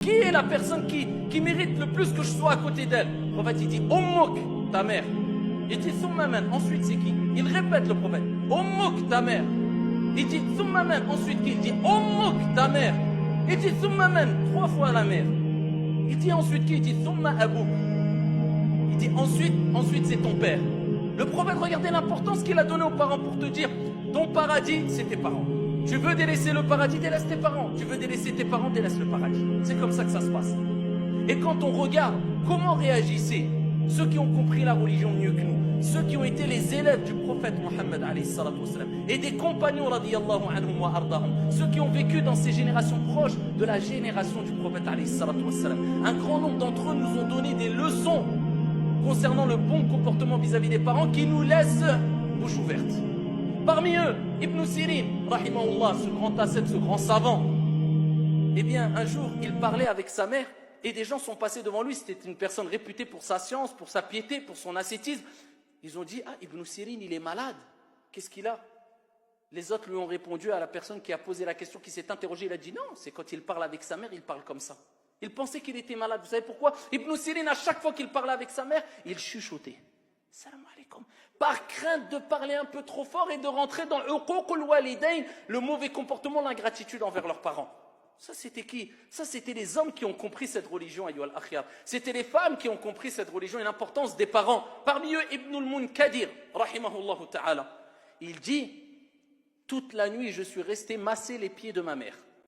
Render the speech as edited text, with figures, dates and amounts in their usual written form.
qui est la personne qui mérite le plus que je sois à côté d'elle? Le prophète il dit Ummuk, ta mère. Il dit Thumma man, ensuite c'est qui? Il répète le prophète Ummuk, ta mère. Il dit Thumma man, ensuite qui? Il dit Ummuk, ta mère. Il dit Thumma man, 3 fois la mère. Il dit ensuite qui? Il dit Thumma Abouk. Il dit ensuite c'est ton père. Le prophète, regardez l'importance qu'il a donnée aux parents pour te dire ton paradis, c'est tes parents. Tu veux délaisser le paradis, délaisse tes parents. Tu veux délaisser tes parents, délaisse le paradis. C'est comme ça que ça se passe. Et quand on regarde comment réagissaient ceux qui ont compris la religion mieux que nous, ceux qui ont été les élèves du prophète Mohammed et des compagnons radiyallahu anhum wa ardahum, ceux qui ont vécu dans ces générations proches de la génération du prophète un grand nombre d'entre eux nous ont donné des leçons concernant le bon comportement vis-à-vis des parents qui nous laissent bouche ouverte. Parmi eux, Ibn Sirin, rahimahullah, ce grand ascète, ce grand savant, eh bien, un jour, il parlait avec sa mère et des gens sont passés devant lui. C'était une personne réputée pour sa science, pour sa piété, pour son ascétisme. Ils ont dit, ah, Ibn Sirin, il est malade. Qu'est-ce qu'il a? Les autres lui ont répondu à la personne qui a posé la question, qui s'est interrogée. Il a dit, non, c'est quand il parle avec sa mère, il parle comme ça. Il pensait qu'il était malade. Vous savez pourquoi? Ibn Sirin, à chaque fois qu'il parlait avec sa mère, il chuchotait. Salam alaikum. Par crainte de parler un peu trop fort et de rentrer dans uququl walidayn, le mauvais comportement, l'ingratitude envers leurs parents. Ça c'était qui? Ça c'était les hommes qui ont compris cette religion, ayyuhal akhyar. C'était les femmes qui ont compris cette religion et l'importance des parents. Parmi eux, Ibn al-Munkadir, rahimahullah ta'ala. Il dit, toute la nuit je suis resté masser les pieds de ma mère.